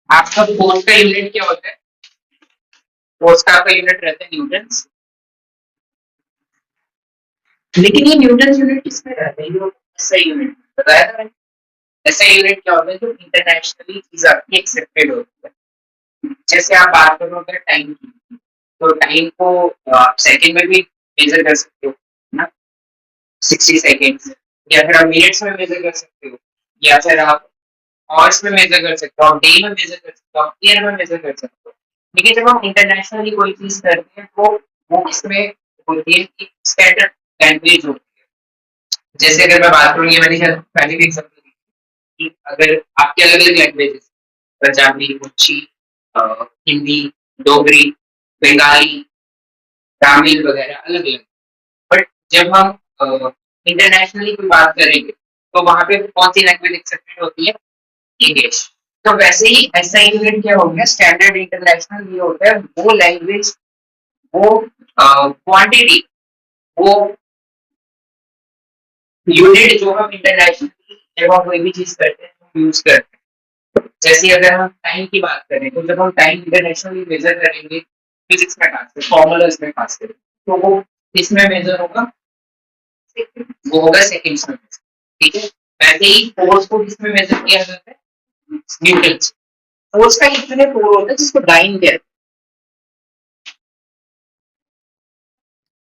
आपका फोर्स का यूनिट क्या होता है? फोर्स का आपका यूनिट रहता है न्यूटन्स। लेकिन ये न्यूटन यूनिट किसमें रहता है? ये एसआई यूनिट बताया था मैंने। एसआई यूनिट क्या होता है? जो इंटरनेशनली चीज आपकी एक्सेप्टेड होती है। जैसे आप बात करोगे टाइम की, तो टाइम को आप सेकंड में भी मेजर कर सकते हो ना, 60 सेकेंड्स, या फिर आप मिनट्स में मेजर कर सकते हो, या फिर आप आवर्स में मेजर कर सकते हो, आप डे में मेजर कर सकते हो, आप ईयर में मेजर कर सकते हो। लेकिन जब हम इंटरनेशनली कोई चीज करते हैं तो वो इसमें होती है कि स्टैंडर्ड लैंग्वेज होती है। जैसे अगर मैं बात करूँ, ये मैंने शायद पहले भी एग्जाम्पल दी कि अगर आपके अलग अलग लैंग्वेजेस, पंजाबी, कुची, हिंदी, डोगरी, बंगाली, तमिल वगैरह अलग अलग, बट जब हम इंटरनेशनली कोई बात करेंगे तो वहां पे कौन सी लैंग्वेज एक्सेप्टेड होती है? इंग्लिश। तो वैसे ही ऐसा यूनिट क्या हो गया, स्टैंडर्ड इंटरनेशनल ये होता है वो लैंग्वेज, वो क्वांटिटी, वो यूनिट जो हम इंटरनेशनली जब हम कोई भी चीज करते हैं यूज करते हैं। जैसे अगर हम टाइम की बात करें तो जब हम टाइम इंटरनेशनली मेजर करेंगे फिजिक्स में खास कर, फॉर्मूलाज में खास कर, तो वो इसमें मेजर होगा, वो होगा सेकंड्स में। ठीक है। वैसे ही फोर्स को किसमें मेजर किया जाता है? न्यूटन। फोर्स का इतने फोर होता है जिसको डाइन कहते हैं।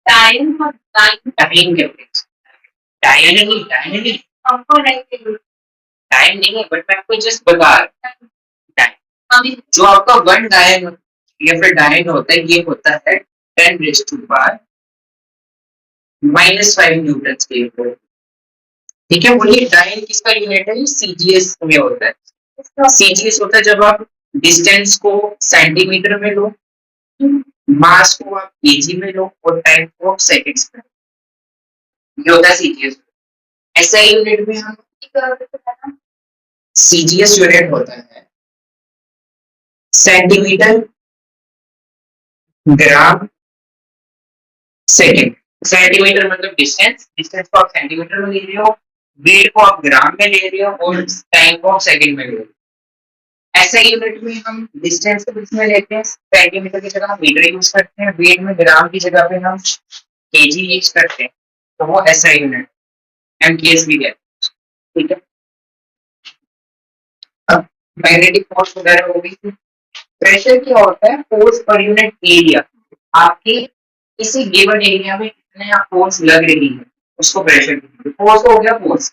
टाइम और टाइम टाइम कहते हैं। डायनेमिक हमको नहीं, टाइम नहीं है, बट मैं आपको जस्ट बता रहा हूं। टाइम जो आपका वन डायन या फिर डायन होता है, ये होता है 10⁻⁻⁵ न्यूटन के ऊपर। ठीक है। बोलिए डायन किसका यूनिट है? सीजीएस में होता है। सीजीएस होता है जब आप डिस्टेंस को सेंटीमीटर में लो, मास को आप केजी में लो, और टाइम को आप सेकंड्स में। ये होता है सीजीएस। ऐसा यूनिट में हम सीजीएस यूनिट होता है सेंटीमीटर, ग्राम, सेकंड। सेंटीमीटर मतलब डिस्टेंस, डिस्टेंस को आप सेंटीमीटर में ले रहे हो, वेट को आप ग्राम में ले रहे हो, और टाइम को आप सेकंड में ले रहे हो। ऐसा यूनिट में हम डिस्टेंस को किसमें लेते हैं? सेंटीमीटर की जगह हम मीटर यूज करते हैं, वेट में ग्राम की जगह पे हम केजी यूज करते हैं, तो वो ऐसा यूनिट एमकेएस भी कहते हैं। ठीक है। अब मैग्नेटिक फोर्स वगैरह हो गई। प्रेशर क्या होता है? Force per unit area. आपके किसी गिवन एरिया में कितने फोर्स लग रही है उसको प्रेशर कहते हैं। फोर्स हो गया फोर्स,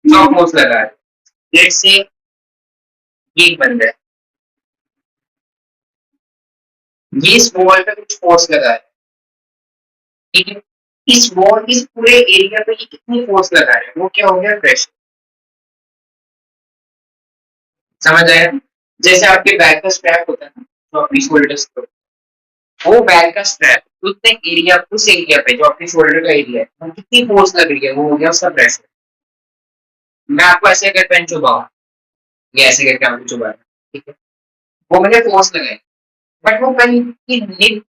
जो फोर्स लगा है। लेट्स से ये एक बंदा है, ये इस वॉल पे कुछ फोर्स लगा है। ठीक है। इस वॉल, इस पूरे एरिया पे ये कितनी फोर्स लगा है, वो क्या हो गया? प्रेशर। समझ आया? जैसे आपके बैग का स्ट्रैप होता है ना, जो आपकी शोल्डर्स पे, वो बैग का स्ट्रैप उतने एरिया, उस एरिया पे जो आपके शोल्डर का एरिया है, वो कितनी फोर्स लग रही है, वो हो गया उसका प्रेशर। मैं आपको ऐसे अगर पेन चुभाऊं, ये ऐसे करके आपको चुभाया, ठीक है, वो मैंने फोर्स लगाई, बट वो कहीं की निप,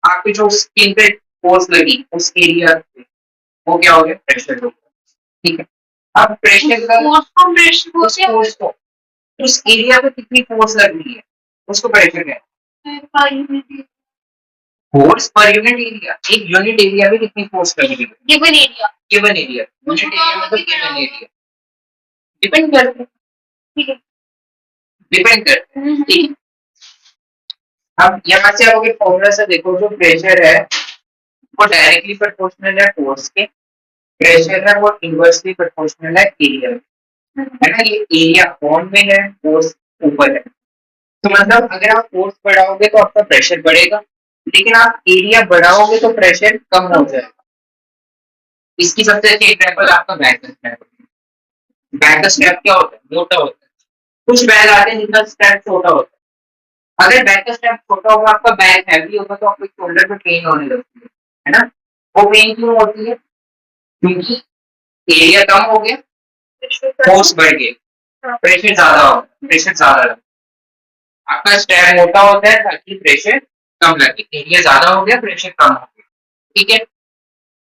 आपकी जो स्किन पे फोर्स लगी उस एरिया पे, वो क्या हो गया? प्रेशर हो गया। ठीक है। अब प्रेशर का फोर्स को उस एरिया पे कितनी फोर्स लग रही है उसको प्रेशर कहते हैं। फोर्स पर यूनिट एरिया, एक यूनिट एरिया में कितनी फोर्स लग रही है? Given area, given area, unit area मतलब गिवन एरिया। डिपेंड करता है। ठीक है। डिपेंड करता है। ठीक है। अब यहाँ से आप अगर फॉर्मूला से देखो, जो प्रेशर है वो डायरेक्टली प्रोपोर्शनल है फोर्स के, प्रेशर है वो इनवर्सली प्रोपोर्शनल है एरिया में, है ना। ये एरिया फॉर्म में है, फोर्स ऊपर है। तो मतलब अगर आप फोर्स बढ़ाओगे तो आपका प्रेशर बढ़ेगा, लेकिन आप एरिया बढ़ाओगे तो प्रेशर कम हो जाएगा। इसकी सबसे अच्छी एग्जांपल आपका बैक का स्ट्रैप। बैक का स्ट्रैप क्या होता है? मोटा होता है। कुछ बैग आते हैं जिनका स्ट्रैप छोटा होता है। अगर बैक का स्ट्रैप छोटा होगा, आपका बैग हैवी होगा, तो आपको शोल्डर पे पेन होने लगती है ना। वो पेन क्यों होती है? क्योंकि एरिया कम हो गया, फोर्स बढ़ गया, प्रेशर ज्यादा हो गया, प्रेशर ज्यादा लगा। आपका स्ट्रैप मोटा होता है ताकि प्रेशर कम लगे, एरिया ज्यादा हो गया, प्रेशर कम हो गया। ठीक है।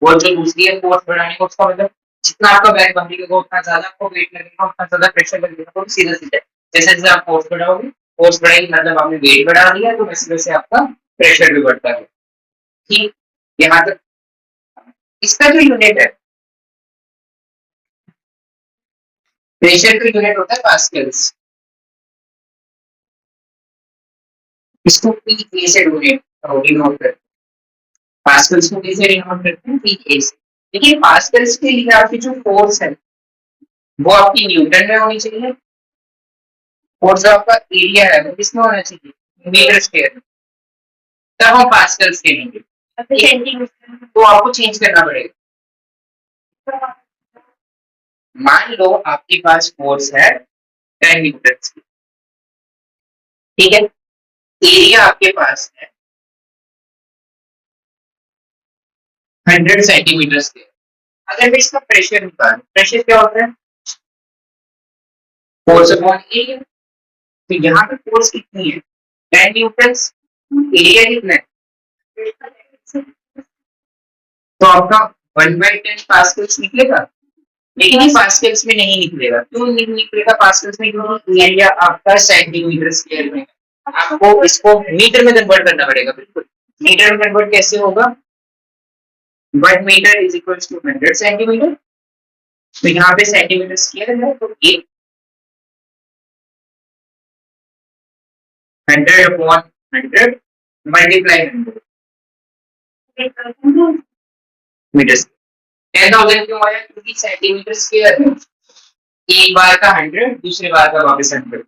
वो जो दूसरी है फोर्स बढ़ाने का, उसका मतलब जितना आपका बैग भारी होगा उतना ज्यादा आपको वेट लगेगा, उतना ज्यादा प्रेशर लगेगा, तो सीधा सीधा जैसे जैसे आप फोर्स बढ़ाओगे, फोर्स बढ़ाएगी मतलब आपने वेट बढ़ा दिया, तो वैसे वैसे आपका प्रेशर भी बढ़ता है। ठीक, यहाँ तक इसका जो यूनिट है, प्रेशर का यूनिट होता है पास्कल्स। इसको पी से डिनोट करते हैं, पास्कल्स को कैसे डिनोट करते हैं, पी से। लेकिन पास्कल्स के लिए आपकी जो फोर्स है वो आपकी न्यूटन में होनी चाहिए, और जो आपका एरिया है वो किसमें होना चाहिए, मीटर स्क्वायर में, तब हम पास्कल्स के लेंगे। तो आपको चेंज करना पड़ेगा। मान लो आपके पास फोर्स है 10 न्यूटन की, ठीक है, एरिया आपके पास है 100 सेंटीमीटर स्क्वायर। अगर मैं इसका प्रेशर निकालूं, प्रेशर क्या होता है, फोर्स अपॉन एरिया। तो यहाँ पे फोर्स कितनी है, 10 न्यूटन, एरिया कितना है, तो आपका 1/10 पास्कल्स निकलेगा। लेकिन ये पास्कल्स में नहीं निकलेगा, क्यों नहीं निकलेगा पास्कल्स में, क्योंकि एरिया आपका सेंटीमीटर स्क्वायर में, आपको इसको मीटर में कन्वर्ट करना पड़ेगा। बिल्कुल, मीटर में कन्वर्ट कैसे होगा, 1 metre is equal to 100 centimetre. तो यहाँ पे सेंटीमीटर स्क्वायर है, तो ये 100 अपॉन 100 मल्टीप्लाई 100 मीटर। 10,000 क्यों आया, क्योंकि सेंटीमीटर स्क्वायर है, एक बार का 100, दूसरे बार का वापस 100।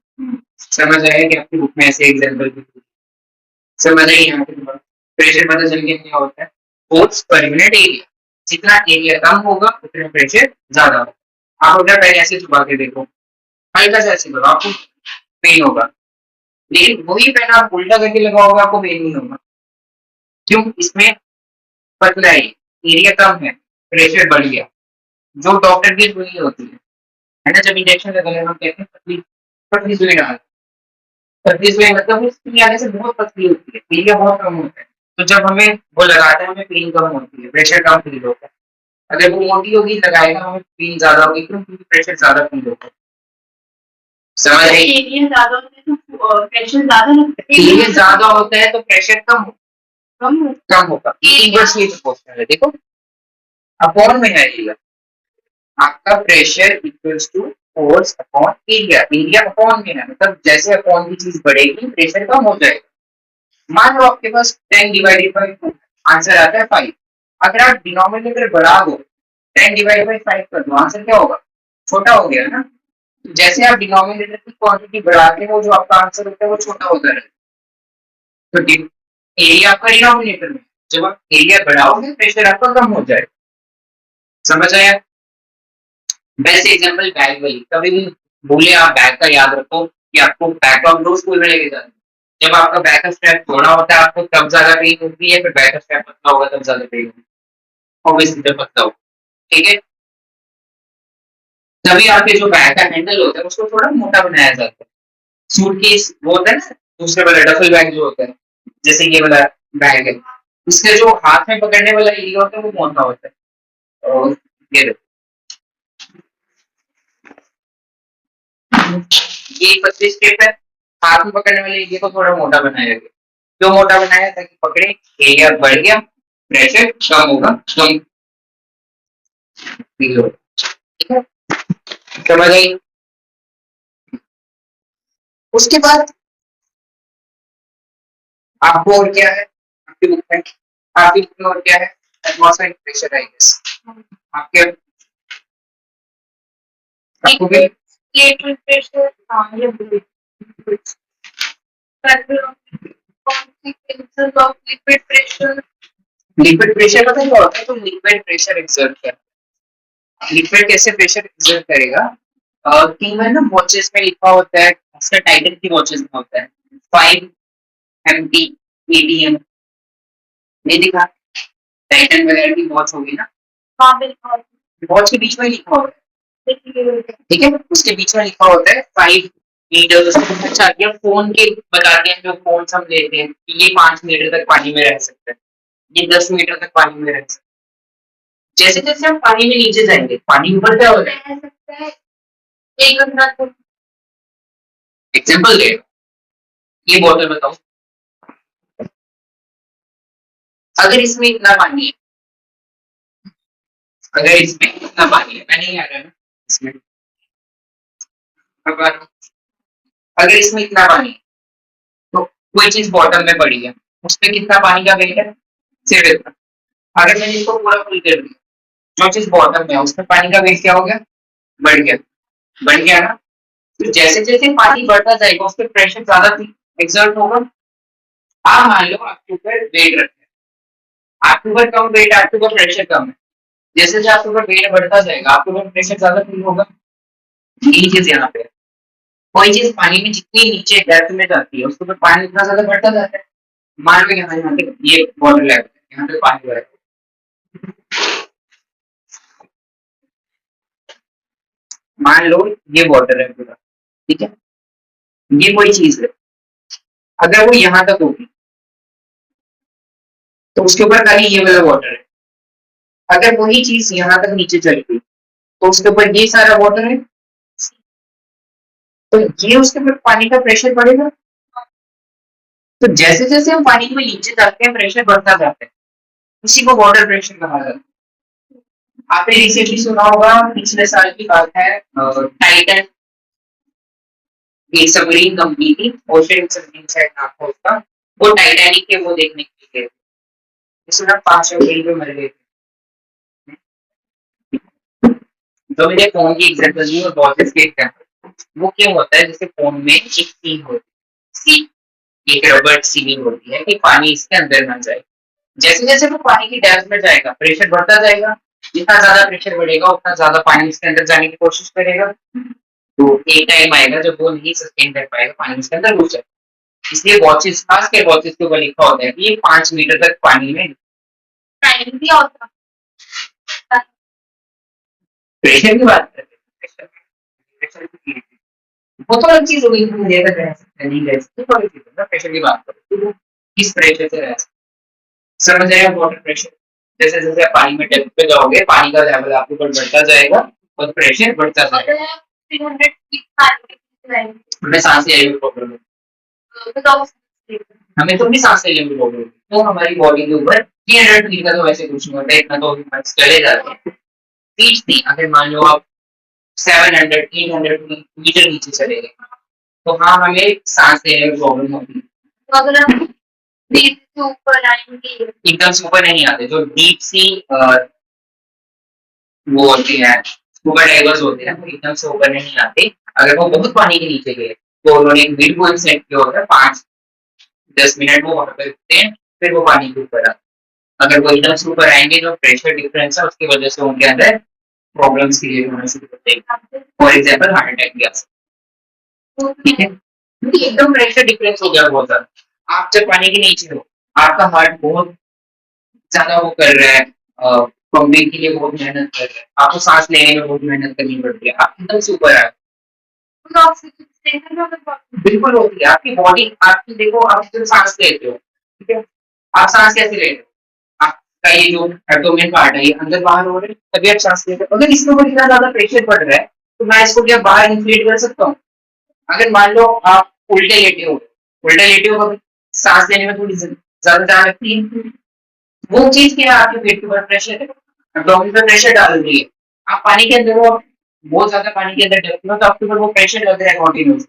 समझ आया कि आपकी बुक में ऐसे एग्जांपल भी समझ आई। यहाँ पे प्रेशर पता चल गया क्या होता है, फोर्स पर यूनिट एरिया, जितना एरिया कम होगा उतना प्रेशर ज्यादा होगा। आप अगर पहले ऐसे चुपा के देखो, हल्का सा ऐसे करो, आपको पेन होगा, लेकिन वही पेन आप उल्टा करके लगाओगे आपको पेन नहीं होगा। क्यों, इसमें पतला है, एरिया कम है, प्रेशर बढ़ गया। जो डॉक्टर की सुई होती है ना, जब इंजेक्शन लगाने हम कहते हैं पतली पतली सुई डाल, पतली सुई मतलब उस सुई आने से बहुत पतली होती है, एरिया बहुत कम होता है, तो जब हमें वो लगाते हैं हमें पेन कम होती है, प्रेशर कम फील होता है। अगर वो मोटी होगी लगाएगा हमें पेन ज्यादा होगी, क्योंकि प्रेशर ज्यादा फील होता है। समझ रहे, एरिया ज्यादा होता है तो प्रेशर ज्यादा लगता है, एरिया ज्यादा होता है तो प्रेशर कम होगा। इनवर्स ये प्रोपोर्शनल है, देखो अपॉन में है एरिया, आपका pressure equals to force upon area, area upon में है, मतलब जैसे अपॉन की चीज बढ़ेगी प्रेशर कम हो जाएगा। मान लो आपके पास 10 डिवाइडेड बाय 2, आंसर आता है 5। अगर आप डिनोमिनेटर बढ़ा दो, 10 डिवाइडेड बाय 5 कर दो, आंसर क्या होगा, छोटा हो गया ना। जैसे आप डिनोमिनेटर की क्वांटिटी बढ़ाते हो, जो आपका आंसर होता है वो छोटा होता है। तो एरिया आपका डिनोमिनेटर में, जब आप एरिया बढ़ाओगे प्रेशर आपका कम हो जाएगा। समझ आया। बेस्ट एग्जांपल बैग वाली, कभी भी भूले आप बैग का याद रखो कि आपको बैग आप रोज स्कूल में लेके जाते हैं। जब आपका बैग का स्ट्रैप थोड़ा होता है आपको तब ज्यादा पेन होती है, फिर बैग का स्ट्रैप पतला होगा तब ज्यादा पेन होगी, ऑब्वियसली जब पतला हो, ठीक है। तभी आपके जो बैग का हैंडल होता है उसको थोड़ा मोटा बनाया जाता है। सूटकेस वो होता है ना, दूसरे वाला डफल बैग जो होता है, जैसे ये वाला बैग है, इसके जो हाथ में पकड़ने वाला एरिया होता है वो मोटा होता है। और ये देखो, ये 25 स्टेप है, हाथ में पकड़ने वाले एरिया को थोड़ा मोटा बनाया गया। क्यों मोटा बनाया, ताकि पकड़े, एरिया बढ़ गया, प्रेशर कम होगा, कम फील होगा, ठीक है। समझ आई। उसके बाद आपको और क्या है, आपकी बुक में, आपकी बुक में और क्या है, एटमॉस्फेरिक प्रेशर है गेस आपके, आपको भी लिक्विड प्रेशर, हाँ ये लिक्विड प्रेशर, लिक्विड प्रेशर पता है क्या होता है, तो लिक्विड प्रेशर एक्सर्ट करता है। लिक्विड कैसे प्रेशर एक्सर्ट करेगा, कि में ना वॉचेस में लिखा होता है, उसका टाइटन की वॉचेस में होता है 5 MT ATM, नहीं दिखा, टाइटन वगैरह की वॉच होगी ना, हाँ बिल्कुल, वॉच के बीच में लिखा होता है, ठीक है, उसके बीच में लिखा होता है 5 मीटर। अच्छा क्या फोन के बताते हैं, जो फोन हम लेते हैं कि ये 5 मीटर तक पानी में रह सकता है, ये 10 मीटर तक पानी में रह सकता है, जैसे जैसे हम पानी में नीचे जाएंगे पानी ऊपर क्या हो जाएगा। एक एग्जाम्पल दे, ये बॉटल बताओ, अगर इसमें इतना पानी है, अगर इसमें इतना पानी है, मैं नहीं आ रहा ना इसमें, अगर अगर इसमें इतना पानी है तो कोई चीज बॉटल में पड़ी है, उसमें कितना पानी का वेट है, सिर्फ इतना। अगर मैंने इसको पूरा फुल कर दिया, जो चीज बॉटल में है उसमें पानी का वेट क्या हो गया, बढ़ गया, बढ़ गया ना। तो जैसे जैसे पानी बढ़ता जाएगा उस पर प्रेशर ज्यादा एक्सर्ट होगा। आप मान लो आपके ऊपर वेट रखते हैं, आपके ऊपर कम वेट है, आपके ऊपर प्रेशर कम है, जैसे जैसे आपके ऊपर वेट बढ़ता जाएगा आपके ऊपर प्रेशर ज्यादा फील होगा। यही चीज यहाँ पे है। कोई चीज पानी में जितनी नीचे डेप्थ में जाती है उसके ऊपर पानी इतना ज्यादा बढ़ता जाता है। मान लो यहाँ पे ये वाटर लेवल है, यहाँ पे पानी बढ़ रहा है, मान लो ये वाटर है पूरा, ठीक है, ये कोई चीज है, अगर वो यहाँ तक होगी तो उसके ऊपर खाली ये वाला वाटर है। अगर वही चीज यहाँ तक नीचे चली गई तो उसके ऊपर ये सारा वाटर है, तो ये उसके ऊपर पानी का प्रेशर बढ़ेगा। तो जैसे जैसे हम पानी में नीचे जाते हैं प्रेशर बढ़ता जाता है, इसी को वाटर प्रेशर कहा जाता है। आपने रिसेंटली सुना होगा, पिछले साल की बात है, टाइटन एक सबमरीन कंपनी थी, ओशन सबमरीन शायद नाम था उसका, वो टाइटैनिक के वो देखने के लिए गए थे, इसमें 5 लोग कहीं पे मर गए थे। जो मेरे फोन की एग्जांपल दी और वॉचेस के एग्जांपल, वो क्या होता है जैसे फोन में एक सील होती है, सील एक रबर सीलिंग होती है कि पानी इसके अंदर ना जाए। जैसे जैसे वो पानी की डेप्थ में जाएगा प्रेशर बढ़ता जाएगा, जितना ज्यादा प्रेशर बढ़ेगा उतना ज्यादा पानी इसके अंदर जाने की कोशिश करेगा। तो एक टाइम आएगा जब वो नहीं सस्टेन कर पाएगा, पानी इसके अंदर घुस जाएगा। इसलिए वॉचेस, खास के वॉचेस के ऊपर लिखा होता है कि ये 5 मीटर तक पानी में टाइम भी होता है। प्रेशर की बात करते हैं, प्रेशर की वो तो अलग चीज हो गई, हम लेकर रह सकते हैं नहीं रह सकते, तो अलग चीज है ना। प्रेशर की बात करें तो वो किस प्रेशर से रह सकते, समझ आएगा वाटर प्रेशर। जैसे जैसे आप पानी में डेप्थ पे जाओगे पानी का लेवल आपके ऊपर बढ़ता जाएगा और प्रेशर बढ़ता जाएगा। हमें सांस लेने में प्रॉब्लम है, हमें तो भी सांस लेने में प्रॉब्लम है, तो हमारी बॉडी के ऊपर 300 फीट का तो वैसे कुछ नहीं होता है, इतना तो चले जाते हैं। फीट नहीं, अगर मान लो आप 700 300 मीटर नीचे चले गए तो हाँ हमें सांस लेने में प्रॉब्लम होती है। तो अगर हम डीप से ऊपर आएंगे, एकदम से ऊपर नहीं आते, जो डीप सी वो होते हैं, स्कूबा डाइवर्स होते हैं, वो एकदम से ऊपर नहीं आते। अगर वो बहुत पानी के नीचे गए तो उन्होंने एक विंड पॉइंट सेट किया होता है, 5-10 मिनट वो वहां पे रुकते हैं, फिर वो पानी के ऊपर आते हैं। अगर वो एकदम से ऊपर आएंगे जो प्रेशर डिफरेंस है उसकी वजह से उनके अंदर प्रॉब्लम्स क्रिएट होना शुरू होते हैं, फॉर एग्जाम्पल हार्ट अटैक भी आ सकता है। ठीक है, क्योंकि एकदम प्रेशर डिफरेंस हो गया बहुत ज्यादा। आप जब पानी के नीचे हो आपका हार्ट बहुत ज्यादा वो कर रहा है, पंपिंग के लिए बहुत मेहनत कर रहा है, आपको सांस लेने में बहुत मेहनत करनी पड़ती है, आप एकदम से ऊपर आए बिल्कुल होती है आपकी बॉडी, आपकी देखो आप जब सांस लेते हो, ठीक है, आप सांस कैसे लेते हो, आपका ये जो एब्डोमेन पार्ट है ये अंदर बाहर हो रहा है तभी आप सांस लेते हो। अगर इसके ऊपर इतना ज्यादा प्रेशर पड़ रहा है तो मैं इसको क्या बाहर इन्फ्लेट कर सकता हूँ। अगर मान लो आप उल्टे लेटे हो, उल्टे लेटे हो तो सांस लेने में थोड़ी ज्यादा जान लगती है, वो चीज क्या है, आपके पेट के ऊपर प्रेशर है, एब्डोमेन पे प्रेशर डाल रही है, आप पानी के अंदर हो, बहुत ज्यादा पानी के अंदर डेप्थ में, तो आपके ऊपर वो प्रेशर लग रहा है कंटिन्यूस,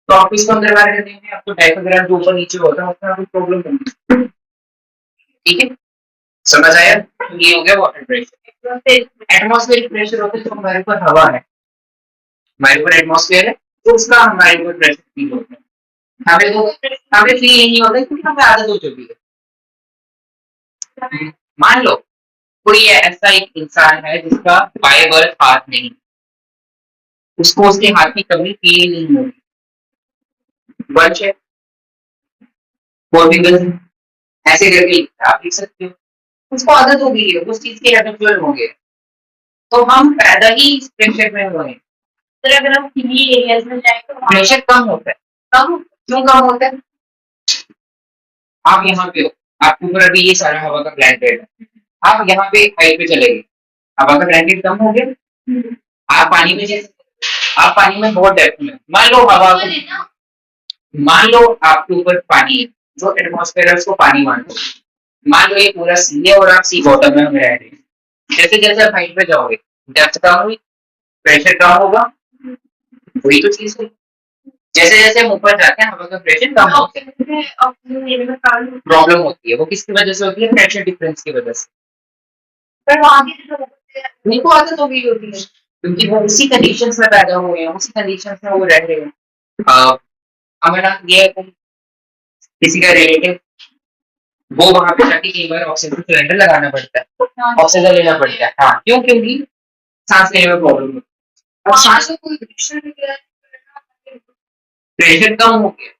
तो आप इसको अंदर बाहर करने में आपको डायफ्राम जो ऊपर नीचे होता है उसमें आपको प्रॉब्लम होगी। ठीक है, समझ आया, तो ये हो गया वाटर प्रेशर। एटमॉस्फेरिक प्रेशर होता है जो हमारे ऊपर हवा है, हमारे ऊपर एटमॉस्फेयर है तो उसका हमारे ऊपर प्रेशर फील होता है। हमें तो हमें फील नहीं होता क्योंकि हमें आदत हो चुकी है। मान लो कोई ऐसा एक इंसान है जिसका बाय बर्थ हाथ नहीं, उसको उसके हाथ की कभी फील नहीं होगी, वंश है, पॉलिटिकल ऐसे करके आप लिख सकते हो, उसको आदत हो गई है, उस चीज के हैबिचुअल हो गए, तो हम पैदा ही इस प्रेशर में हुए हैं। तो अगर हम किन्हीं एरियाज में जाए तो प्रेशर कम होता है, कम क्यों कम होता है, आप यहाँ पे हो, आपके ऊपर अभी ये सारा हवा का ब्लैंकेट है, आप यहाँ पे हाइट पे चले गए, हवा का ब्लैंकेट कम हो गया। आप पानी में आप पानी में बहुत डेप्थ में, मान लो आपके ऊपर पानी है, जो एटमॉस्फेयर है उसको पानी मान लो। मान लो ये पूरा सी है और आप सी बॉटम में हम रह रहे हैं। जैसे जैसे आप हाइट पे जाओगे, डेप्थ कम हुई, प्रेशर कम होगा, वही तो चीज है। जैसे जैसे हम ऊपर जाते हैं हवा का प्रेशर कम होता है, प्रॉब्लम होती है। वो किसकी वजह से होती है? प्रेशर डिफरेंस की वजह से। पर वो आगे उनको आदत हो गई होती है, क्योंकि वो उसी कंडीशंस में पैदा हुए हैं, उसी कंडीशंस में वो रह रहे हैं। हमारा ये किसी का रिलेटिव, वो वहां पे जाके कई बार ऑक्सीजन सिलेंडर लगाना पड़ता है, ऑक्सीजन लेना पड़ता है। हाँ, क्यों? क्योंकि सांस लेने में प्रॉब्लम होती है। और सांस में कोई प्रेशर कम हो गया।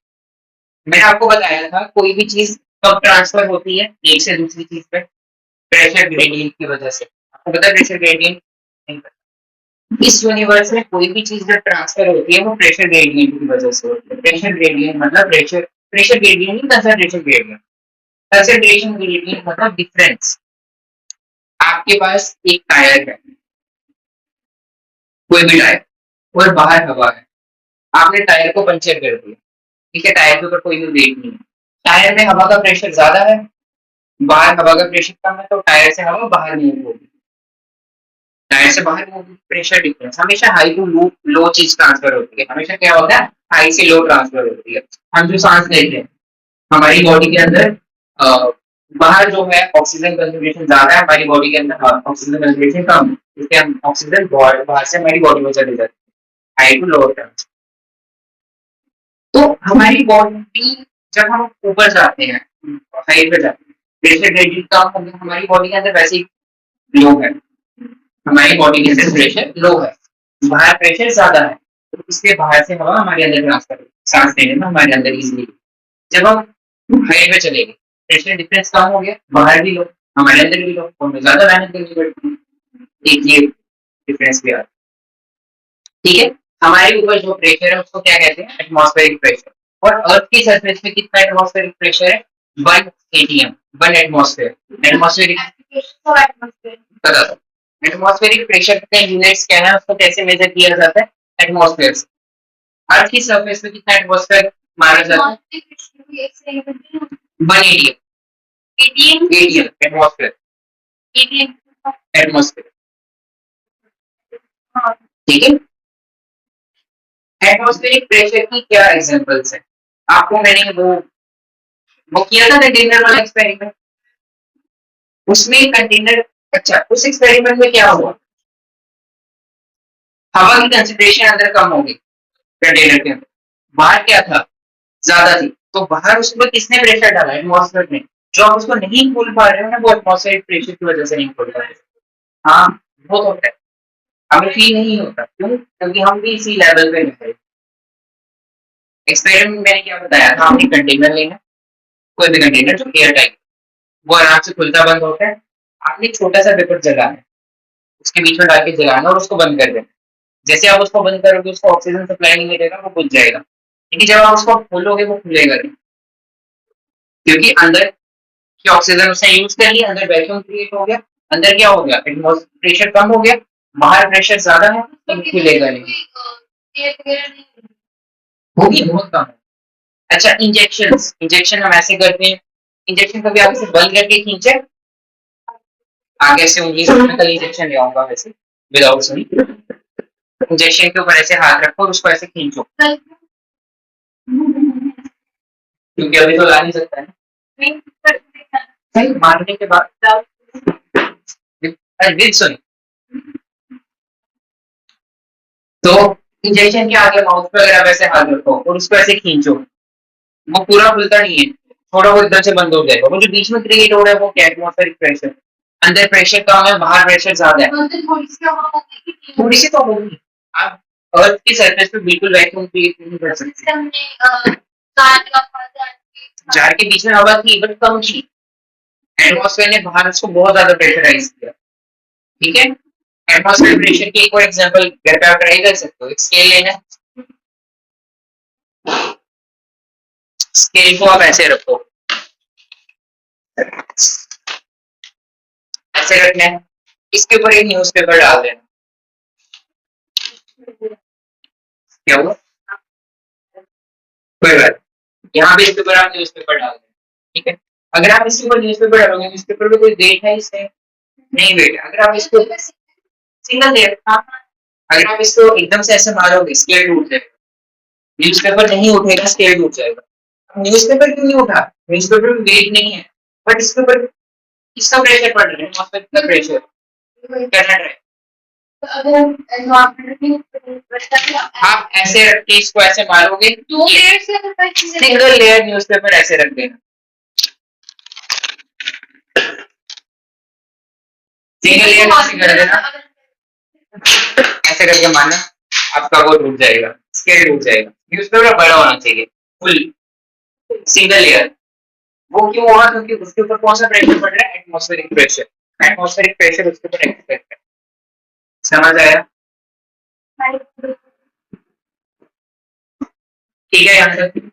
मैंने आपको बताया था कोई भी चीज कब ट्रांसफर होती है एक से दूसरी चीज पे? प्रेशर ग्रेडियंट की वजह से। आपको पता है प्रेशर ग्रेडियंट? नहीं पता। इस यूनिवर्स में कोई भी चीज जब ट्रांसफर होती है वो प्रेशर ग्रेडियंट की वजह से होती है। प्रेशर ग्रेडियंट मतलब प्रेशर ग्रेडियंट नहीं, कंसंट्रेशन ग्रेडियंट। कंसंट्रेशन ग्रेडियंट मतलब डिफरेंस। आपके पास एक टायर है, कोई भी टायर, और बाहर हवा है। आपने टायर को पंचर कर दिया, ठीक है, टायर के ऊपर कोई भी वेट नहीं है। टायर में हवा का प्रेशर ज्यादा है, बाहर हवा का प्रेशर कम है, तो टायर से हवा बाहर मूव होगी। टायर से बाहर मूव, प्रेशर डिफरेंस। हमेशा हाई टू लो चीज ट्रांसफर होती है। हमेशा क्या होता है? हाई से लो ट्रांसफर होती है। हम जो सांस लेते हैं हमारी बॉडी के अंदर, अ, बाहर जो है ऑक्सीजन कंसंट्रेशन ज्यादा है, हमारी बॉडी के अंदर ऑक्सीजन कंसंट्रेशन कम है, इसलिए हम ऑक्सीजन बाहर से हमारी बॉडी में चले जाती है, हाई टू लो ट्रांसफर। तो हमारी बॉडी, जब हम ऊपर जाते हैं, हाइट पे जाते हैं, प्रेशर ग्रेडियंट कम हो गया, हमारी बॉडी के अंदर वैसे ही लो है। हमारी बॉडी के अंदर प्रेशर लो है, बाहर प्रेशर ज्यादा है, तो इसलिए बाहर से हवा हमारे अंदर ट्रांसफर, सांस लेने में हमारे अंदर इजीली। जब हम हाइट पे चले गए, प्रेशर डिफरेंस कम हो गया, बाहर भी लो, हमारे अंदर भी लो, तो हमें ज्यादा मेहनत करनी पड़ती है। एक ये डिफरेंस भी आता है, ठीक है। हमारे ऊपर जो प्रेशर है उसको क्या कहते हैं? Atmospheric pressure. और अर्थ की सरफेस पे कितना एटमॉस्फेरिक प्रेशर है? 1 atm, 1 एटमॉस्फेयर। एटमॉस्फेरिक पता था। एटमॉस्फेरिक प्रेशर का यूनिट्स क्या है, उसको कैसे मेजर किया जाता है? एटमॉस्फेयर से। अर्थ की सरफेस पे कितना एटमॉस्फेयर माना जाता है? 1 atm, एटमॉस्फेयर, एटमॉस्फेयर, ठीक है। एटमॉस्फेरिक प्रेशर की क्या एग्जांपल्स है? आपको मैंने वो किया था कंटेनर वाला एक्सपेरिमेंट, उसमें कंटेनर, अच्छा उस एक्सपेरिमेंट में क्या हुआ? हवा की कंसंट्रेशन अंदर कम हो गई कंटेनर के अंदर, बाहर क्या था? ज्यादा थी। तो बाहर उसमें किसने प्रेशर डाला? एटमॉस्फेयर ने। जो आप उसको नहीं खोल पा रहे हो ना, वो एटमॉस्फेरिक प्रेशर की वजह से नहीं खोल पा रहे। हाँ, वो होता है, हमें फील नहीं होता। क्यों? क्योंकि हम भी इसी लेवल पे हैं। एक्सपेरिमेंट मैंने क्या बताया था? आपने कंटेनर लेना, कोई भी कंटेनर जो एयर टाइप, वो आराम से खुलता बंद होता है। आपने छोटा सा पेपर जलाना है, उसके बीच में डाल के जलाना और उसको बंद कर देना। जैसे आप उसको बंद करोगे, उसको ऑक्सीजन सप्लाई नहीं मिलेगा, वो बुझ जाएगा। लेकिन जब आप उसको खोलोगे वो खुलेगा नहीं, क्योंकि अंदर की ऑक्सीजन उसने यूज कर लिया, अंदर वैक्यूम क्रिएट हो गया। अंदर क्या हो गया? एटमॉस्फेयर प्रेशर कम हो गया, बाहर प्रेशर ज्यादा है, तो खुलेगा नहीं, होगी बहुत कम है। अच्छा, इंजेक्शन, इंजेक्शन हम ऐसे करते हैं, इंजेक्शन कभी आप इसे बंद करके खींचे, आगे से उंगली से, मैं कल इंजेक्शन ले आऊंगा वैसे, विदाउट सुई। इंजेक्शन के ऊपर ऐसे हाथ रखो और उसको ऐसे खींचो, क्योंकि अभी तो ला नहीं सकता है सही मारने के बाद, विद सुई। तो इंजेक्शन के आगे माउथ पे अगर आप ऐसे हाथ रखो और उसको ऐसे खींचो, वो पूरा खुलता नहीं है, थोड़ा वो इधर से बंद हो जाएगा। वो जो बीच में क्रिएट हो रहा है वो क्या? Atmospheric pressure. अंदर प्रेशर कम है, बाहर प्रेशर ज्यादा है, थोड़ी सी तो होगी। आप अर्थ की सरफेस पे बिल्कुल वैक्यूम क्रिएट नहीं कर सकते। जार के बीच में हवा थी बट कम थी, एटमॉस्फेयर ने बाहर उसको बहुत ज्यादा प्रेशराइज किया, ठीक है। एटमॉस्फेयर प्रेशर की एक और एग्जांपल घर पे आप ट्राई कर सकते हो। एक स्केल लेना है, स्केल को आप ऐसे रखो, ऐसे रखना है, इसके ऊपर एक न्यूज़पेपर डाल देना। क्या हुआ? कोई बात नहीं। यहाँ पे इसके ऊपर आप न्यूज़पेपर डाल देना, ठीक है। अगर आप इसके ऊपर न्यूज़पेपर डालोगे, न्यूज़पेपर पे कोई वेट है इससे? नहीं वेट। अगर आप इसको सिंगल लेयर, हाँ, अगर आप इसको एकदम से ऐसे मारोगे स्केल टूट जाएगा। न्यूज़पेपर नहीं उठेगा, स्केल टूट जाएगा। न्यूज़पेपर क्यों नहीं उठा? न्यूज़पेपर में वेट नहीं है, बट इसके ऊपर किसका प्रेशर पड़ रहा है? मॉस्फेट का प्रेशर। करना ट्राई। आप ऐसे रख के इसको ऐसे मारोगे, दो लेयर से सिंगल लेयर न्यूज़पेपर ऐसे रख देना। सिंगल लेयर ऐसे कर देना, ऐसे करके मारना, आपका वो टूट जाएगा, स्केल टूट जाएगा। न्यूज़पेपर बड़ा होना चाहिए, फुल सिंगल लेयर। वो क्यों हुआ? क्योंकि उसके ऊपर कौन सा प्रेशर पड़ रहा है? Atmospheric pressure. एटमॉस्फेरिक प्रेशर उसके ऊपर एक्सपेक्ट है। समझ आया? ठीक है यहाँ तक?